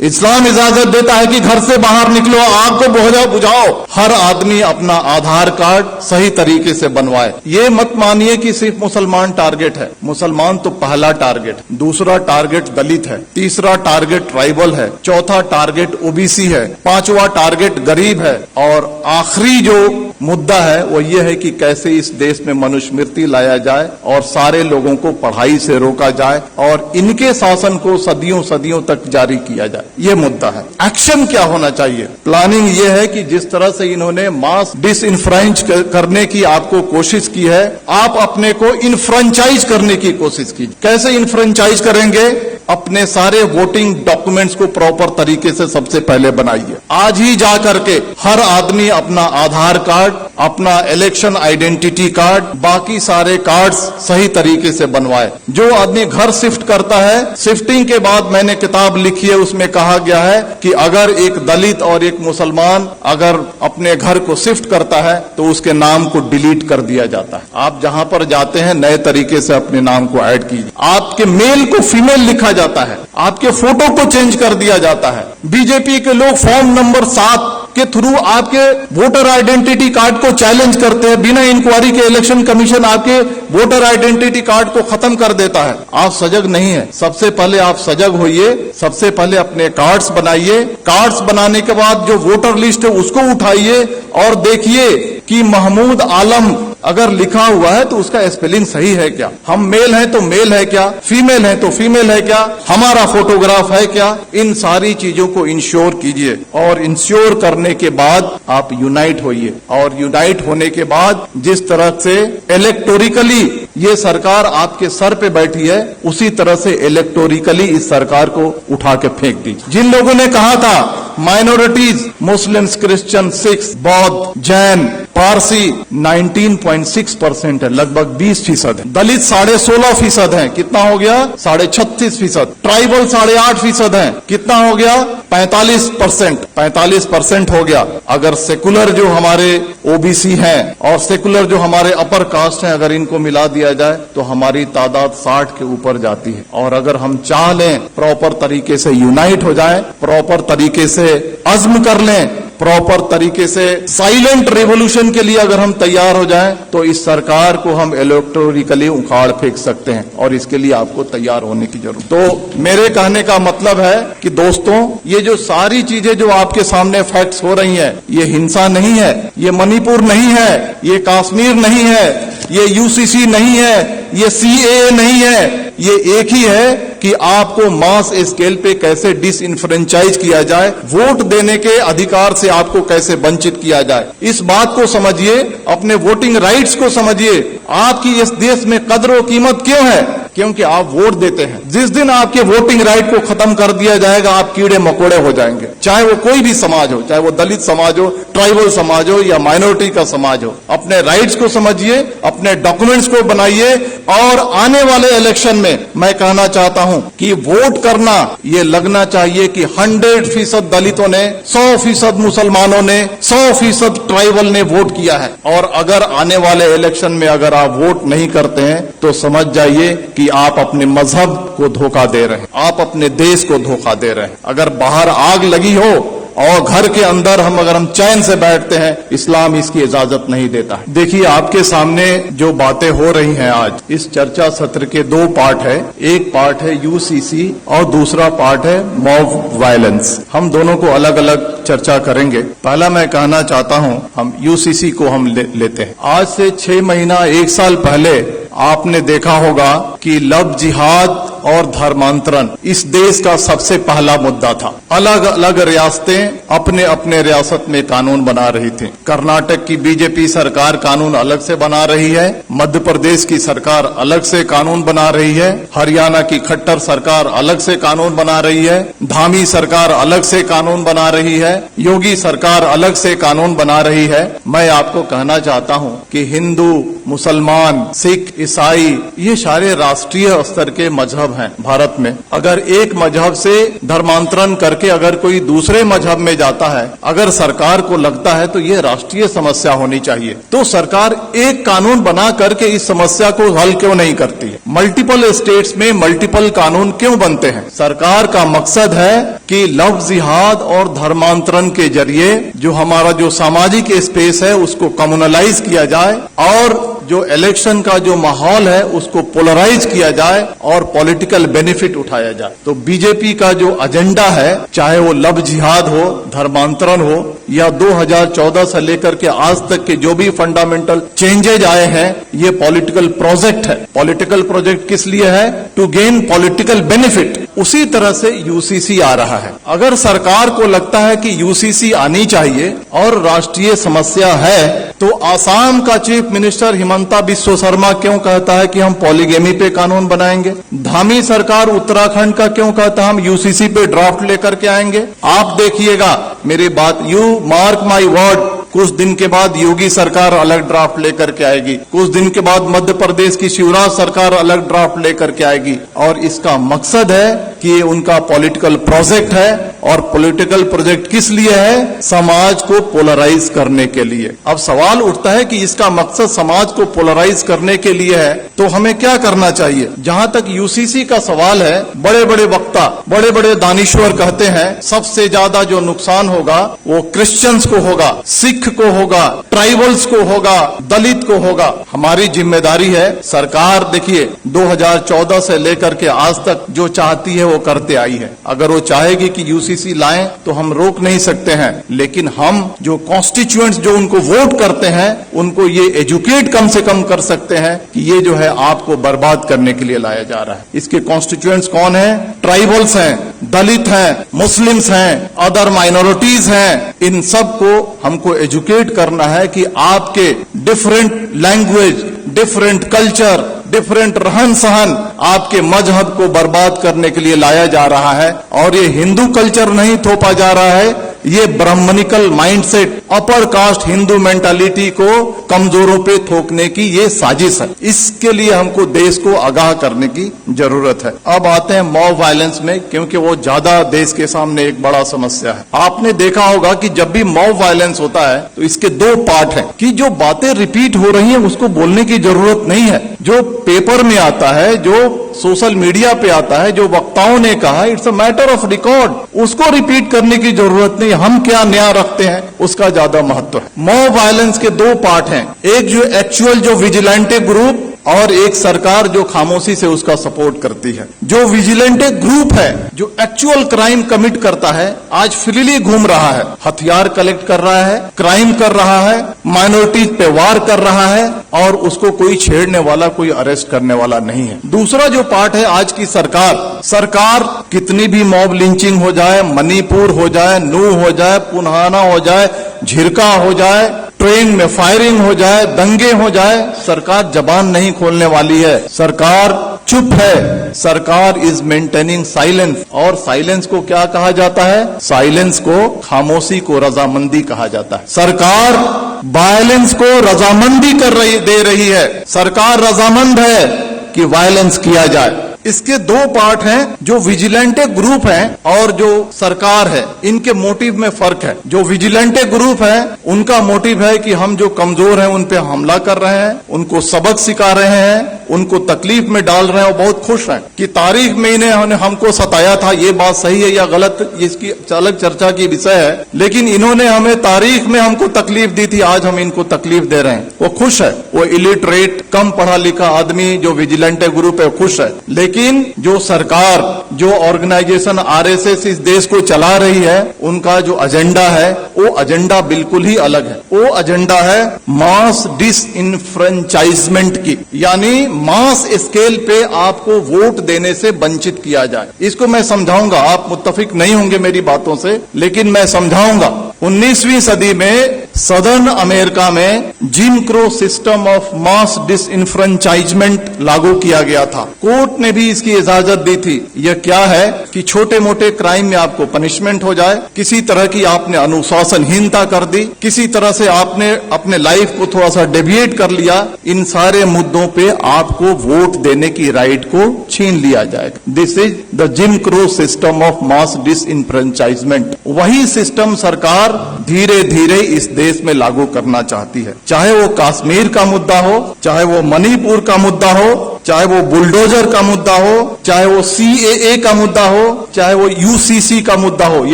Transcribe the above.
इस्लाम इजाजत देता है कि घर से बाहर निकलो, आग को बुझाओ, हर आदमी अपना आधार कार्ड सही तरीके से बनवाए। ये मत मानिए कि सिर्फ मुसलमान टारगेट है। मुसलमान तो पहला टारगेट, दूसरा टारगेट दलित है, तीसरा टारगेट ट्राइबल है, चौथा टारगेट ओबीसी है, पांचवा टारगेट गरीब है, और आखिरी जो मुद्दा है वो ये है कि कैसे इस देश में मनुस्मृति लाया जाए और सारे लोगों को पढ़ाई से रोका जाए और इनके शासन को सदियों सदियों तक जारी किया जाए। ये मुद्दा है। एक्शन क्या होना चाहिए? प्लानिंग ये है कि जिस तरह से इन्होंने मास डिसइंफ्रेंच करने की आपको कोशिश की है, आप अपने को इनफ्रेंचाइज करने की कोशिश कीजिए। कैसे इनफ्रेंचाइज करेंगे? अपने सारे वोटिंग डॉक्यूमेंट्स को प्रॉपर तरीके से सबसे पहले बनाइए। आज ही जा करके हर आदमी अपना आधार कार्ड, अपना इलेक्शन आइडेंटिटी कार्ड, बाकी सारे कार्ड्स सही तरीके से बनवाए। जो आदमी घर शिफ्ट करता है, शिफ्टिंग के बाद मैंने किताब लिखी है, उसमें कहा गया है कि अगर एक दलित और एक मुसलमान अगर अपने घर को शिफ्ट करता है तो उसके नाम को डिलीट कर दिया जाता है। आप जहां पर जाते हैं नए तरीके से अपने नाम को ऐड कीजिए। आपके मेल को फीमेल लिखा जाता है, आपके फोटो को चेंज कर दिया जाता है। बीजेपी के लोग फॉर्म नंबर 7 के थ्रू आपके वोटर आइडेंटिटी कार्ड को चैलेंज करते हैं। बिना इंक्वायरी के इलेक्शन कमीशन आपके वोटर आइडेंटिटी कार्ड को खत्म कर देता है। आप सजग नहीं है। सबसे पहले आप सजग होइए, सबसे पहले अपने कार्ड्स बनाइए। कार्ड्स बनाने के बाद जो वोटर लिस्ट है उसको उठाइए और देखिए कि महमूद आलम अगर लिखा हुआ है तो उसका स्पेलिंग सही है क्या? हम मेल हैं तो मेल है क्या? फीमेल है तो फीमेल है क्या? हमारा फोटोग्राफ है क्या? इन सारी चीजों को इंश्योर कीजिए और इंश्योर करने के बाद आप यूनाइट होइए। और यूनाइट होने के बाद जिस तरह से इलेक्टोरिकली ये सरकार आपके सर पे बैठी है, उसी तरह से इलेक्टोरिकली इस सरकार को उठा के फेंक दीजिए। जिन लोगों ने कहा था माइनॉरिटीज, मुस्लिम्स, क्रिश्चियन, सिख, बौद्ध, जैन, पारसी 19.6% है, लगभग 20% है। दलित 16.5% है, कितना हो गया? 36.5%। ट्राइबल 8.5% है, कितना हो गया? 45% हो गया। अगर सेकुलर जो हमारे ओबीसी हैं और सेकुलर जो हमारे अपर कास्ट हैं, अगर इनको मिला दिया जाए तो हमारी तादाद 60 के ऊपर जाती है। और अगर हम चाह लें प्रॉपर तरीके से यूनाइट हो जाएं, प्रॉपर तरीके से अज़्म कर लें, प्रॉपर तरीके से साइलेंट रेवोल्यूशन के लिए अगर हम तैयार हो जाएं तो इस सरकार को हम इलेक्टोरिकली उखाड़ फेंक सकते हैं और इसके लिए आपको तैयार होने की जरूरत। तो मेरे कहने का मतलब है कि दोस्तों, ये जो सारी चीजें जो आपके सामने फैक्ट्स हो रही हैं, ये हिंसा नहीं है, ये मणिपुर नहीं है, ये कश्मीर नहीं है, ये यूसीसी नहीं है, ये सीएए नहीं है। ये एक ही है कि आपको मास स्केल पे कैसे डिसइंफ्रेंचाइज किया जाए, वोट देने के अधिकार से आपको कैसे वंचित किया जाए। इस बात को समझिए, अपने वोटिंग राइट्स को समझिए। आपकी इस देश में कदर और कीमत क्यों है? क्योंकि आप वोट देते हैं। जिस दिन आपके वोटिंग राइट को खत्म कर दिया जाएगा, आप कीड़े मकोड़े हो जाएंगे। चाहे वो कोई भी समाज हो, चाहे वो दलित समाज हो, ट्राइबल समाज हो या माइनॉरिटी का समाज हो। अपने राइट्स को समझिए, अपने डॉक्यूमेंट्स को बनाइए और आने वाले इलेक्शन में मैं कहना चाहता हूं कि वोट करना ये लगना चाहिए कि 100% दलितों ने, 100% मुसलमानों ने, 100% ट्राइबल ने वोट किया है। और अगर आने वाले इलेक्शन में अगर आप वोट नहीं करते हैं तो समझ जाइए कि आप अपने मजहब को धोखा दे रहे हैं, आप अपने देश को धोखा दे रहे हैं। अगर बाहर आग लगी हो और घर के अंदर अगर हम चैन से बैठते हैं, इस्लाम इसकी इजाजत नहीं देता है। देखिए, आपके सामने जो बातें हो रही हैं आज, इस चर्चा सत्र के 2 पार्ट है। एक पार्ट है यूसीसी और दूसरा पार्ट है मॉब वायलेंस। हम दोनों को अलग अलग चर्चा करेंगे। पहला मैं कहना चाहता हूं, हम यूसीसी को हम लेते हैं। आज से 6 महीना 1 साल पहले आपने देखा होगा कि लव जिहाद और धर्मांतरण इस देश का सबसे पहला मुद्दा था। अलग अलग रियासतें अपने अपने रियासत में कानून बना रही थी। कर्नाटक की बीजेपी सरकार कानून अलग से बना रही है, मध्य प्रदेश की सरकार अलग से कानून बना रही है, हरियाणा की खट्टर सरकार अलग से कानून बना रही है, धामी सरकार अलग से कानून बना रही है, योगी सरकार अलग से कानून बना रही है। मैं आपको कहना चाहता हूं कि हिंदू, मुसलमान, सिख, ईसाई ये सारे राष्ट्रीय स्तर के मजहब हैं भारत में, अगर एक मजहब से धर्मांतरण करके अगर कोई दूसरे मजहब में जाता है, अगर सरकार को लगता है तो ये राष्ट्रीय समस्या होनी चाहिए, तो सरकार एक कानून बना करके इस समस्या को हल क्यों नहीं करती है? मल्टीपल स्टेट्स में मल्टीपल कानून क्यों बनते हैं? सरकार का मकसद है कि लव जिहाद और धर्मांतरण के जरिए जो हमारा जो सामाजिक स्पेस है उसको कम्युनलाइज किया जाए और जो इलेक्शन का जो माहौल है उसको पोलराइज किया जाए और पॉलिटिकल बेनिफिट उठाया जाए। तो बीजेपी का जो एजेंडा है, चाहे वो लव जिहाद हो, धर्मांतरण हो, या 2014 से लेकर के आज तक के जो भी फंडामेंटल चेंजेज आए हैं, ये पॉलिटिकल प्रोजेक्ट है। पॉलिटिकल प्रोजेक्ट किस लिए है? To gain political benefit. उसी तरह से यूसीसी आ रहा है। अगर सरकार को लगता है कि यूसीसी आनी चाहिए और राष्ट्रीय समस्या है, तो आसाम का चीफ मिनिस्टर हिमंता बिस्वा शर्मा क्यों कहता है कि हम पॉलीगेमी पे कानून बनाएंगे? धामी सरकार उत्तराखंड का क्यों कहता है हम यूसीसी पे ड्राफ्ट लेकर के आएंगे? आप देखिएगा मेरी बात, यू मार्क माई वर्ड, कुछ दिन के बाद योगी सरकार अलग ड्राफ्ट लेकर के आएगी, कुछ दिन के बाद मध्य प्रदेश की शिवराज सरकार अलग ड्राफ्ट लेकर के आएगी, और इसका मकसद है कि ये उनका पॉलिटिकल प्रोजेक्ट है। और पॉलिटिकल प्रोजेक्ट किस लिए है? समाज को पोलराइज करने के लिए। अब सवाल उठता है कि इसका मकसद समाज को पोलराइज करने के लिए है, तो हमें क्या करना चाहिए? जहां तक यूसीसी का सवाल है, बड़े बड़े वक्ता, बड़े बड़े दानिश्वर कहते हैं सबसे ज्यादा जो नुकसान होगा वो क्रिश्चियंस को होगा, सिख को होगा, ट्राइबल्स को होगा, दलित को होगा। हमारी जिम्मेदारी है, सरकार देखिए 2014 से लेकर के आज तक जो चाहती है वो करते आई है। अगर वो चाहेगी कि यूसीसी लाएं तो हम रोक नहीं सकते हैं, लेकिन हम जो कॉन्स्टिट्यूएंट्स जो उनको वोट करते हैं उनको ये एजुकेट कम से कम कर सकते हैं कि ये जो है आपको बर्बाद करने के लिए लाया जा रहा है। इसके कॉन्स्टिट्यूएंट्स कौन है? ट्राइबल्स हैं, दलित हैं, मुस्लिम्स हैं, अदर माइनॉरिटीज हैं। इन सब को हमको एजुकेट करना है कि आपके different language, different culture, different रहन सहन आपके मजहब को बर्बाद करने के लिए लाया जा रहा है। और ये हिंदू कल्चर नहीं थोपा जा रहा है, ये Brahmanical mindset, upper caste Hindu mentality को कमजोरों पे थोपने की ये साजिश है। इसके लिए हमको देश को आगाह करने की जरूरत है। अब आते हैं मॉब वायलेंस में, क्योंकि वो ज्यादा देश के सामने एक बड़ा समस्या है। आपने देखा होगा कि जब भी मॉब वायलेंस होता है तो इसके दो पार्ट हैं कि जो बातें रिपीट हो रही हैं उसको बोलने की जरूरत नहीं है। जो पेपर में आता है, जो सोशल मीडिया पे आता है, जो वक्ताओं ने कहा, it's a matter of record, उसको रिपीट करने की जरूरत नहीं। हम क्या नया रखते हैं उसका ज्यादा महत्व है। मॉब वायलेंस के दो पार्ट हैं, एक जो एक्चुअल जो विजिलेंटे ग्रुप और एक सरकार जो खामोशी से उसका सपोर्ट करती है। जो विजिलेंटे ग्रुप है, जो एक्चुअल क्राइम कमिट करता है, आज फ्रीली घूम रहा है, हथियार कलेक्ट कर रहा है, क्राइम कर रहा है, माइनॉरिटीज पे वार कर रहा है, और उसको कोई छेड़ने वाला, कोई अरेस्ट करने वाला नहीं है। दूसरा जो पार्ट है आज की सरकार कितनी भी मॉब लिंचिंग हो जाए, मणिपुर हो जाए, नू हो जाए, पुन्हाना हो जाए, झिरका हो जाए, ट्रेन में फायरिंग हो जाए, दंगे हो जाए, सरकार जबान नहीं खोलने वाली है। सरकार चुप है। सरकार इज मेंटेनिंग साइलेंस। और साइलेंस को क्या कहा जाता है? साइलेंस को, खामोशी को रजामंदी कहा जाता है। सरकार वायलेंस को रजामंदी दे रही है। सरकार रजामंद है कि वायलेंस किया जाए। इसके दो पार्ट हैं, जो विजिलेंटे ग्रुप हैं और जो सरकार है, इनके मोटिव में फर्क है। जो विजिलेंटे ग्रुप है उनका मोटिव है कि हम जो कमजोर हैं उन पे हमला कर रहे हैं, उनको सबक सिखा रहे हैं, उनको तकलीफ में डाल रहे हैं। और बहुत खुश हैं कि तारीख में इन्हें हमको सताया था। ये बात सही है या गलत, इसकी अलग चर्चा की विषय है, लेकिन इन्होंने हमें तारीख में हमको तकलीफ दी थी, आज हम इनको तकलीफ दे रहे हैं। वो खुश है। वो इलिटरेट, कम पढ़ा लिखा आदमी जो विजिलेंटे ग्रुप है खुश है। लेकिन जो सरकार, जो ऑर्गेनाइजेशन आरएसएस इस देश को चला रही है, उनका जो एजेंडा है वो एजेंडा बिल्कुल ही अलग है। वो एजेंडा है मास डिसइनफ्रेंचाइजमेंट की, यानी मास स्केल पे आपको वोट देने से वंचित किया जाए। इसको मैं समझाऊंगा, आप मुत्तफिक नहीं होंगे मेरी बातों से, लेकिन मैं समझाऊंगा। 19वीं सदी में सदर्न अमेरिका में gym crow system of mass disenfranchisement लागू किया गया था। कोर्ट ने भी इसकी इजाजत दी थी। यह क्या है कि छोटे मोटे क्राइम में आपको पनिशमेंट हो जाए, किसी तरह की आपने अनुशासनहीनता कर दी, किसी तरह से आपने अपने लाइफ को थोड़ा सा डेविएट कर लिया, इन सारे मुद्दों पे आपको वोट देने की राइट को छीन लिया जाएगा। This is the gym crow system of mass disenfranchisement. वही सिस्टम सरकार धीरे धीरे इस देश में लागू करना चाहती है। चाहे वो कश्मीर का मुद्दा हो, चाहे वो मणिपुर का मुद्दा हो, चाहे वो बुलडोजर का मुद्दा हो, चाहे वो CAA का मुद्दा हो, चाहे वो UCC का मुद्दा हो।